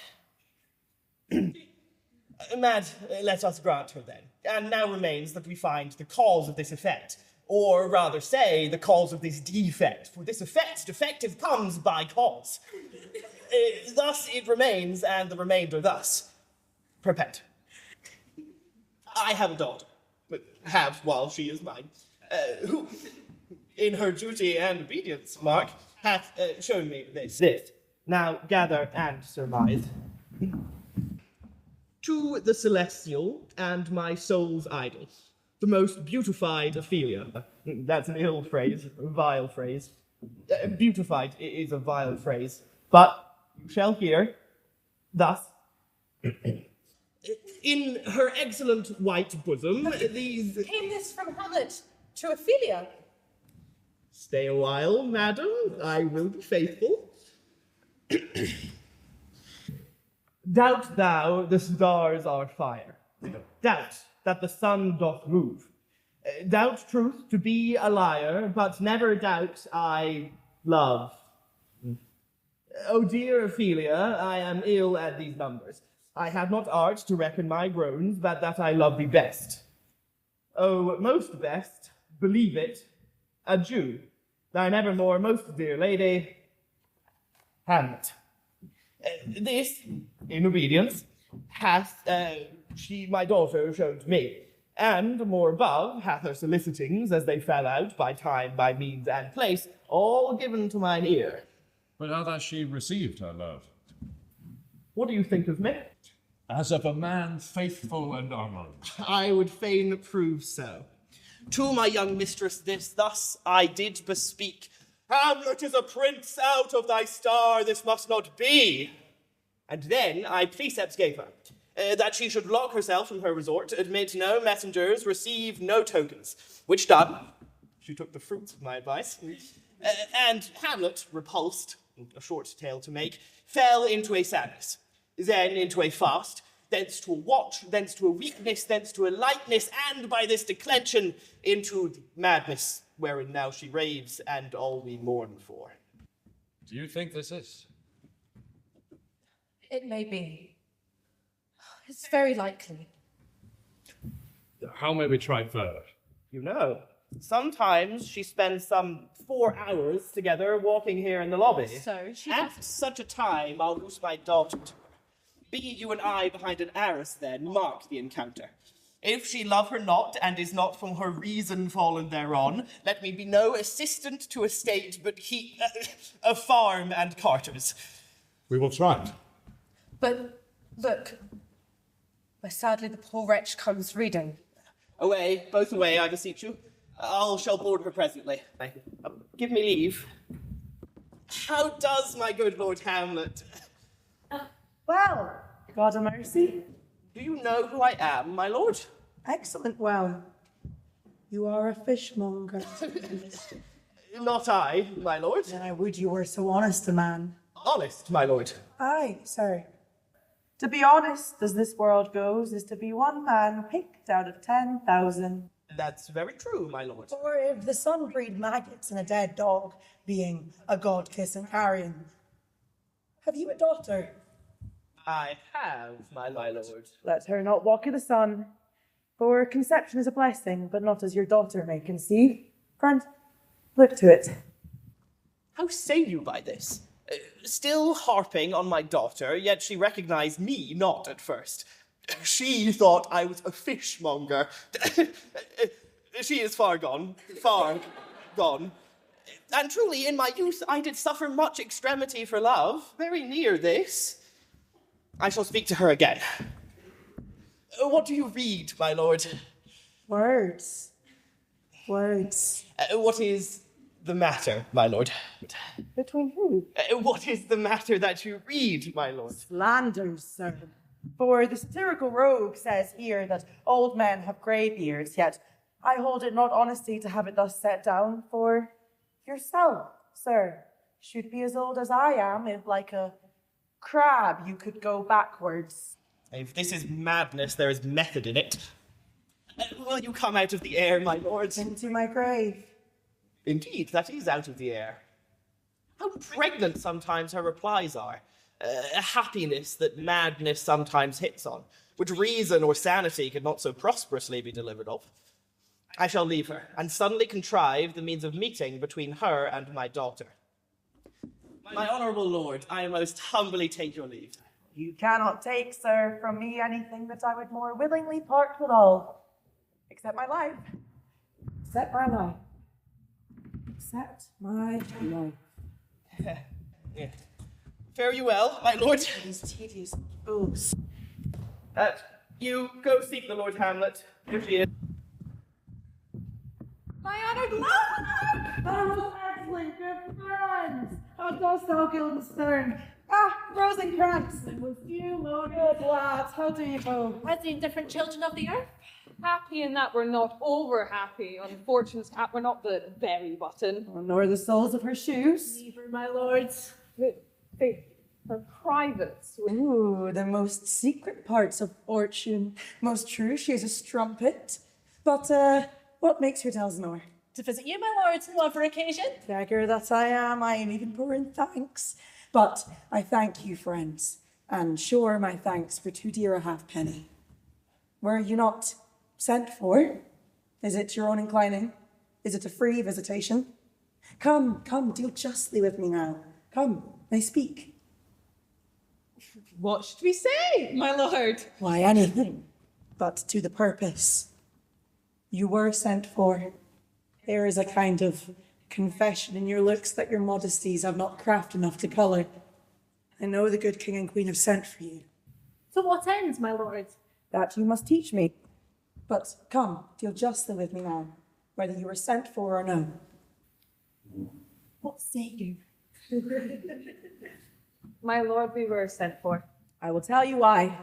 Mad, let us grant her then. And now remains that we find the cause of this effect, or rather say, the cause of this defect, for this effect defective comes by cause. Thus it remains, and the remainder thus. Perpet. I have a daughter, have while she is mine, who, in her duty and obedience, Mark, hath shown me this. Now gather and surmise. To the celestial and my soul's idol, the most beautified Ophelia. That's an ill phrase, a vile phrase. Beautified is a vile phrase, but you shall hear thus. In her excellent white bosom, these... Came this from Hamlet to Ophelia? Stay a while, madam, I will be faithful. Doubt thou the stars are fire. Doubt that the sun doth move. Doubt truth to be a liar, but never doubt I love. O dear Ophelia, I am ill at these numbers. I have not art to reckon my groans, but that I love thee best. O most best, believe it, adieu. Thine evermore most dear lady, Hamlet. This, in obedience, hath she, my daughter, shown to me, and more above hath her solicitings, as they fell out by time, by means, and place, all given to mine ear. But how hath she received her love? What do you think of me? As of a man faithful and honoured. I would fain prove so. To my young mistress thus I did bespeak. Hamlet is a prince out of thy star, this must not be. And then I precepts gave her, that she should lock herself from her resort, admit no messengers, receive no tokens. Which done, she took the fruits of my advice. And Hamlet, repulsed, a short tale to make, fell into a sadness, then into a fast, thence to a watch, thence to a weakness, thence to a lightness, and by this declension into the madness, wherein now she raves, and all we mourn for. Do you think this is? It may be. It's very likely. How may we try further? You know, sometimes she spends some 4 hours together walking here in the lobby. So she At such a time, I'll loose my daughter to her. Be you and I behind an arras, then, mark the encounter. If she love her not, and is not from her reason fallen thereon, let me be no assistant to estate, but he a farm and carters. We will try it. But look, where sadly the poor wretch comes reading. Away, both away, I beseech you. Shall board her presently. Give me leave. How does my good Lord Hamlet? Well, God a mercy. Do you know who I am, my lord? Excellent, well. You are a fishmonger. Not I, my lord. Then I would you were so honest a man. Honest, my lord. Aye, sir. To be honest, as this world goes, is to be one man picked out of 10,000. That's very true, my lord. Or if the sun breed maggots in a dead dog, being a god-kissing carrion. Have you a daughter? I have, my lord. Let her not walk in the sun, for conception is a blessing, but not as your daughter may conceive. Friend, look to it. How say you by this? Still harping on my daughter, yet she recognized me not at first. She thought I was a fishmonger. She is far gone. And truly, in my youth, I did suffer much extremity for love, very near this. I shall speak to her again. What do you read, my lord? Words. What is the matter, my lord? Between who? What is the matter that you read, my lord? Slanders, sir. For the satirical rogue says here that old men have grey beards, yet I hold it not honesty to have it thus set down, for yourself, sir, should be as old as I am, if like a crab you could go backwards. If this is madness, there is method in it. Will you come out of the air, my lord? Into my grave. Indeed, that is out of the air. How pregnant sometimes her replies are. A happiness that madness sometimes hits on. which reason or sanity could not so prosperously be delivered of. I shall leave her, and suddenly contrive the means of meeting between her and my daughter. My honourable lord, I most humbly take your leave. You cannot take, sir, from me anything that I would more willingly part with all. Except my life. Except my life. Except my life. Yeah. Fare you well, my lord. These tedious oaths. You go seek the Lord Hamlet. Here she is. My honoured lord! Oh, excellent, good friends! How dost thou, Guildenstern? Ah, Rosencrantz! And with you, my good lads, how do you go? As the indifferent children of the earth. Happy in that we're not over happy. On Fortune's cap, we're not the berry button. Nor the soles of her shoes. Neither, my lords. Her privates. Ooh, the most secret parts of Fortune. Most true, she is a strumpet. But, what makes her to Elsinore? To visit you, my lords, on whatever occasion. Beggar that I am even poor in thanks. But I thank you, friends, and sure my thanks for 2 dear a halfpenny. Were you not sent for? Is it your own inclining? Is it a free visitation? Come, deal justly with me now. Come, I speak. What should we say, my lord? Why, anything, but to the purpose. You were sent for. There is a kind of confession in your looks that your modesties have not craft enough to colour. I know the good king and queen have sent for you. To what end, my lord? That you must teach me. But come, deal justly with me now, whether you were sent for or no. What say you? My lord, we were sent for. I will tell you why.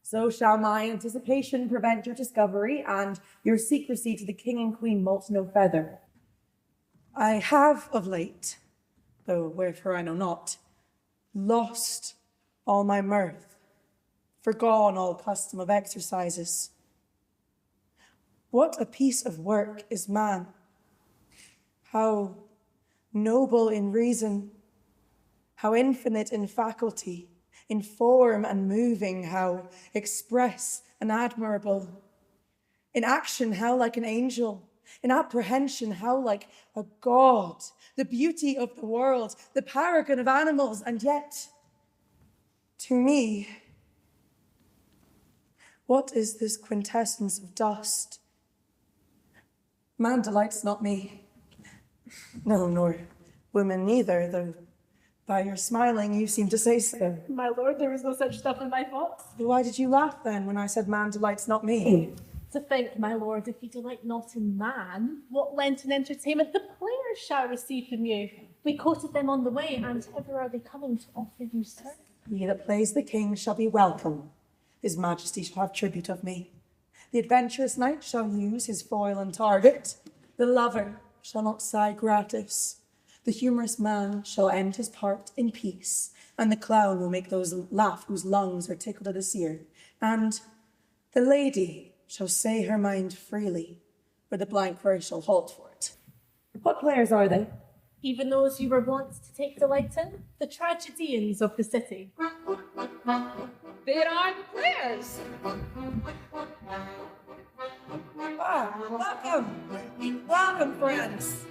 So shall my anticipation prevent your discovery, and your secrecy to the king and queen moult no feather. I have of late, though wherefore I know not, lost all my mirth, forgone all custom of exercises. What a piece of work is man! How noble in reason, how infinite in faculty, in form and moving, how express and admirable. In action, how like an angel. In apprehension, how like a god. The beauty of the world, the paragon of animals, and yet, to me, what is this quintessence of dust? Man delights not me. No, nor women neither, though by your smiling you seem to say so. My lord, there was no such stuff in my thoughts. Why did you laugh then when I said man delights not me? To think, my lord, if you delight not in man, what Lenten entertainment the players shall receive from you. We quoted them on the way, and ever are they coming to offer you service. He that plays the king shall be welcome. His majesty shall have tribute of me. The adventurous knight shall use his foil and target. The lover shall not sigh gratis. The humorous man shall end his part in peace, and the clown will make those laugh whose lungs are tickled at his ear. And the lady shall say her mind freely, where the blank verse shall halt for it. What players are they? Even those you were wont to take delight in, the tragedians of the city. There are the players. Welcome! Welcome, friends!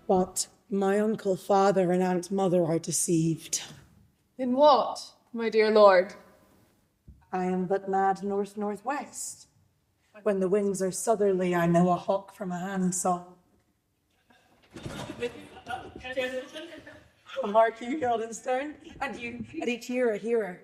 But my uncle, father, and aunt mother are deceived. In what, my dear lord? I am but mad north-northwest. When the winds are southerly, I know a hawk from a handsaw. Mark you, Guildenstern, and you, at each year a hearer.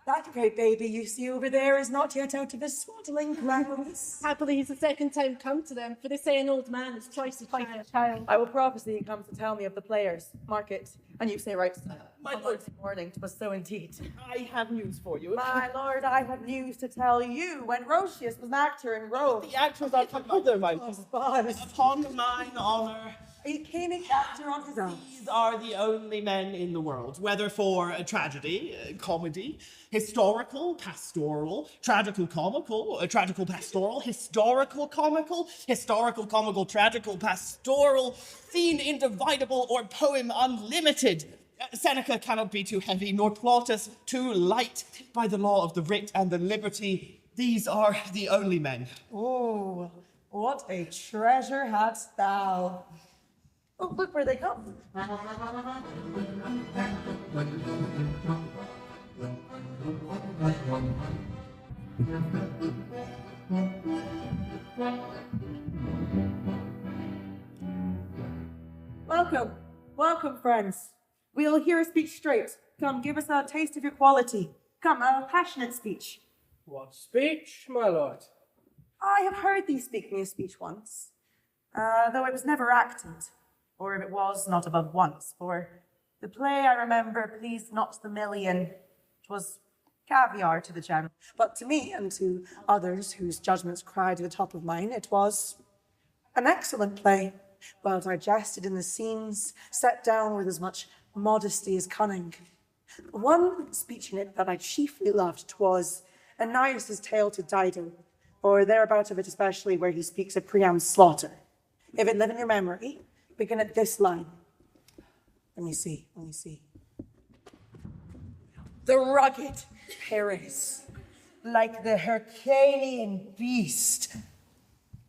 That great baby you see over there is not yet out of his swaddling clothes. Happily, he's the second time come to them, for they say an old man is twice a child. I will prophesy he comes to tell me of the players. Mark it. And you say right. My lord. Morning, 'twas so indeed. I have news for you. My lord, I have news to tell you. When Roscius was an actor in Rome. The actors are together, my lord. Upon mine honour. He came an actor on his own. These are the only men in the world, whether for a tragedy, comedy, historical, pastoral, tragical, comical, tragical, pastoral, historical, comical, tragical, pastoral, scene individable, or poem unlimited. Seneca cannot be too heavy, nor Plautus too light. By the law of the writ and the liberty, these are the only men. Oh, what a treasure hadst thou. Oh, look where they come. Welcome, welcome, friends. We'll hear a speech straight. Come, give us a taste of your quality. Come, a passionate speech. What speech, my lord? I have heard thee speak me a speech once, though it was never acted, or if it was, not above once, for the play I remember pleased not the million. 'Twas caviar to the gem, but to me and to others whose judgments cried to the top of mine, it was an excellent play, well digested in the scenes, set down with as much modesty as cunning. One speech in it that I chiefly loved, 'twas Aeneas' tale to Dido, or thereabout of it especially, where he speaks of Priam's slaughter. If it live in your memory, begin at this line. Let me see. The rugged Paris, like the Herculean beast.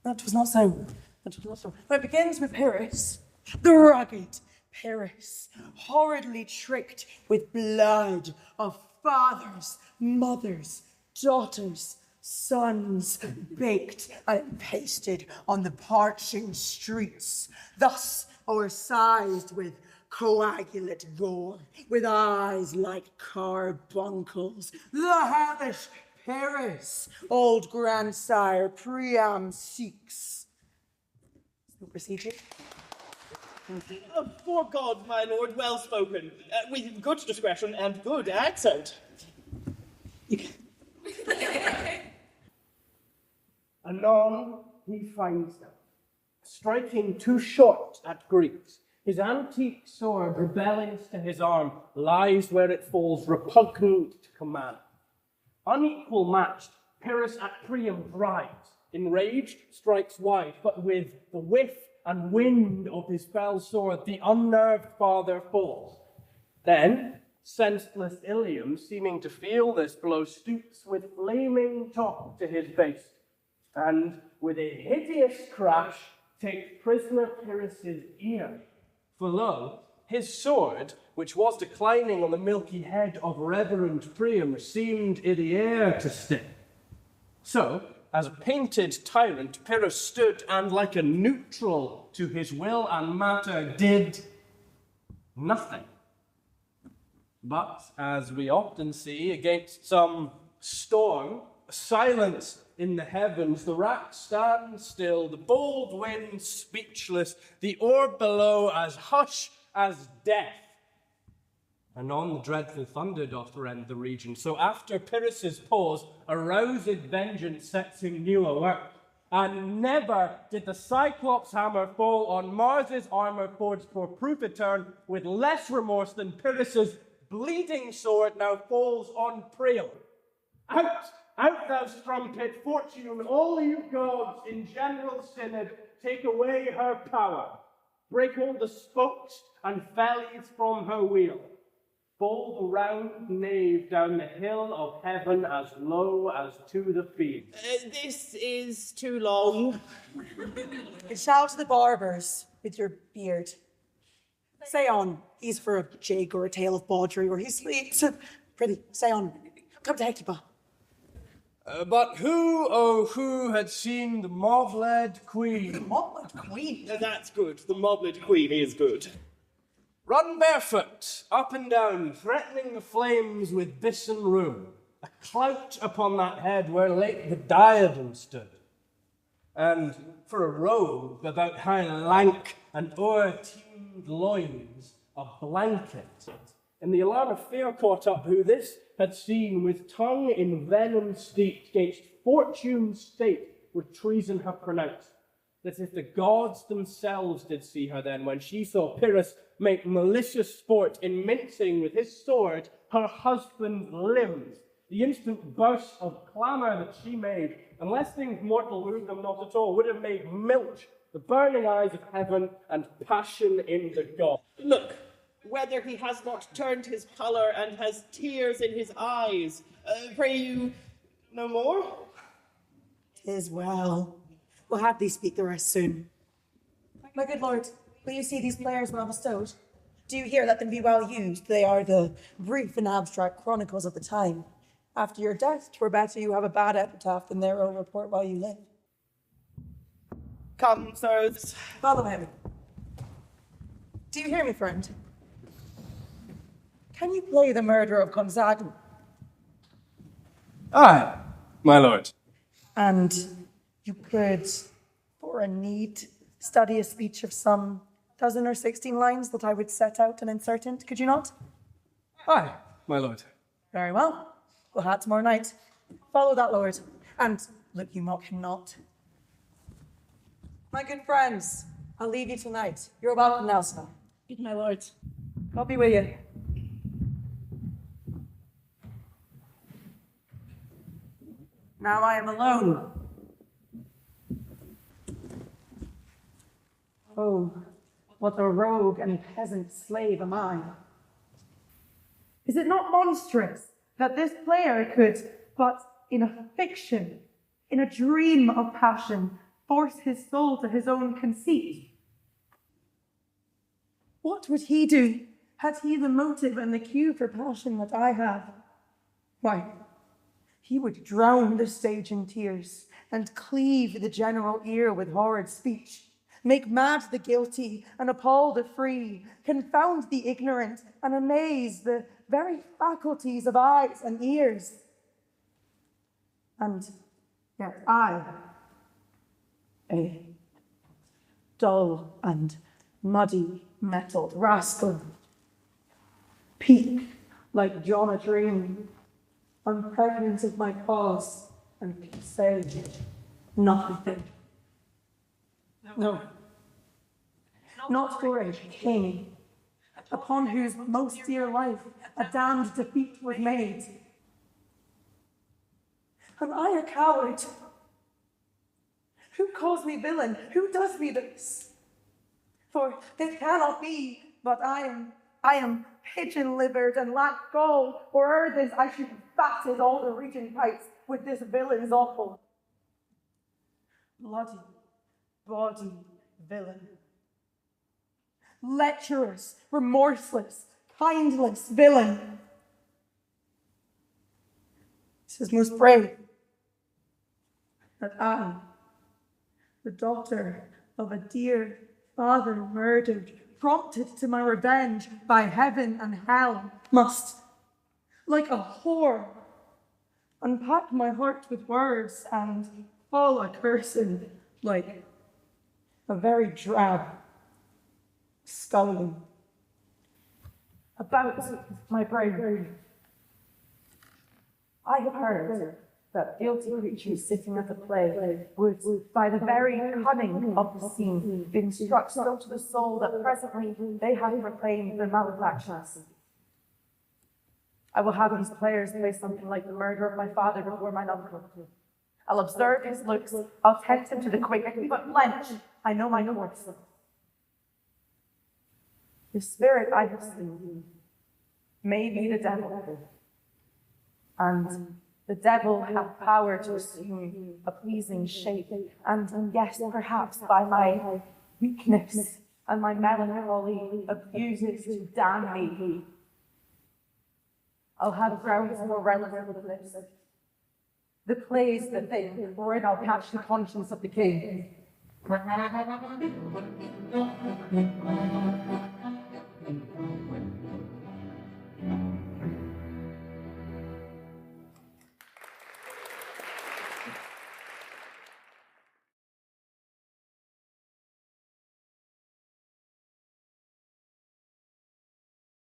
That was not so. But it begins with Paris, the rugged Paris, horridly tricked with blood of fathers, mothers, daughters, sons, baked and pasted on the parching streets, thus o'ersized with coagulate gore, with eyes like carbuncles. The hellish Paris, old grandsire Priam seeks. No procedure. For God, my lord, well spoken, with good discretion and good accent. Anon he finds them, striking too short at Greeks. His antique sword, rebellious to his arm, lies where it falls, repugnant to command. Unequal matched, Pyrrhus at Priam rides, enraged, strikes wide, but with the whiff and wind of his fell sword, the unnerved father falls. Then, senseless Ilium, seeming to feel this blow, stoops with flaming top to his base, and with a hideous crash takes prisoner Pyrrhus' ear. For lo, his sword, which was declining on the milky head of reverend Priam, seemed in the air to stick. So, as a painted tyrant, Pyrrhus stood, and like a neutral to his will and matter, did nothing. But, as we often see, against some storm, silence in the heavens, the rack stands still, the bold wind speechless, the orb below as hush as death. Anon the dreadful thunder doth rend the region. So after Pyrrhus' pause, aroused vengeance sets him new alert. And never did the Cyclops' hammer fall on Mars' armor forged for proof etern with less remorse than Pyrrhus' bleeding sword now falls on Priam. Out thou strumpet, fortune, all you gods in general synod, take away her power. Break all the spokes and fellies from her wheel. Fall the round nave down the hill of heaven as low as to the field. This is too long. It shall to the barbers with your beard. Say on, he's for a jig or a tale of bawdry, or he sleeps. Prithee, say on. Come to Hecuba. But who had seen the mob-led queen? The mob-led queen? That's good. The mob-led queen is good. Run barefoot, up and down, threatening the flames with bison rue. a clout upon that head where late the diadem stood. And for a robe about her lank and o'er-teemed loins, a blanket. And the alarm of fear caught up who this had seen, with tongue in venom steeped, 'gainst fortune's state would treason have pronounced. That if the gods themselves did see her then, when she saw Pyrrhus make malicious sport in mincing with his sword her husband's limbs, the instant burst of clamour that she made, unless things mortal moved them not at all, would have made milch the burning eyes of heaven and passion in the gods. Look, whether he has not turned his colour and has tears in his eyes. Pray you no more? 'Tis well. We'll have thee speak the rest soon. My good lord, will you see these players well bestowed? Do you hear? Let them be well used. They are the brief and abstract chronicles of the time. After your death, 'twere better you have a bad epitaph than their own report while you live. Come, sirs. Follow him. Do you hear me, friend? Can you play the murderer of Gonzaga? Aye, my lord. And you could, for a need, study a speech of some 12 or 16 lines that I would set out and insert in, could you not? Aye, my lord. Very well. We'll have tomorrow night. Follow that, lord. And look, you mock him not. My good friends, I'll leave you tonight. You're welcome, Elsinore. Good, my lord. God be with you. Now I am alone. Oh, what a rogue and peasant slave am I. Is it not monstrous that this player could, but in a fiction, in a dream of passion, force his soul to his own conceit? What would he do had he the motive and the cue for passion that I have? Why, he would drown the stage in tears and cleave the general ear with horrid speech, make mad the guilty and appall the free, confound the ignorant and amaze the very faculties of eyes and ears. And yet I, a dull and muddy metalled rascal, peak like John a dream, unpregnant of my cause, and can say nothing. No, not for a king, upon whose most dear life a damned defeat was made. Am I a coward? Who calls me villain? Who does me this? For it cannot be, but I am pigeon-livered and lack gall, or ere this I should have fatted all the region pipes with this villain's offal. Bloody, bawdy villain. Lecherous, remorseless, kindless villain. This is most brave that I, the daughter of a dear father murdered, prompted to my revenge by heaven and hell, must, like a whore, unpack my heart with words and fall a-cursing like a very drab scullion. About my bravery, I have heard that guilty creatures sitting at the play would, by the very cunning of the scene, be struck so to the soul that presently they have proclaimed their malefactions. I will have these players play something like the murder of my father before mine uncle. I'll observe his looks, I'll tempt him to the quick, but blench, I know my course. The spirit I have seen may be the devil, and the devil hath power to assume a pleasing shape, and yes, perhaps by my weakness and my melancholy abuses to damn me. I'll have grounds more relevant with this. The plays the thing, wherein I'll catch the conscience of the king.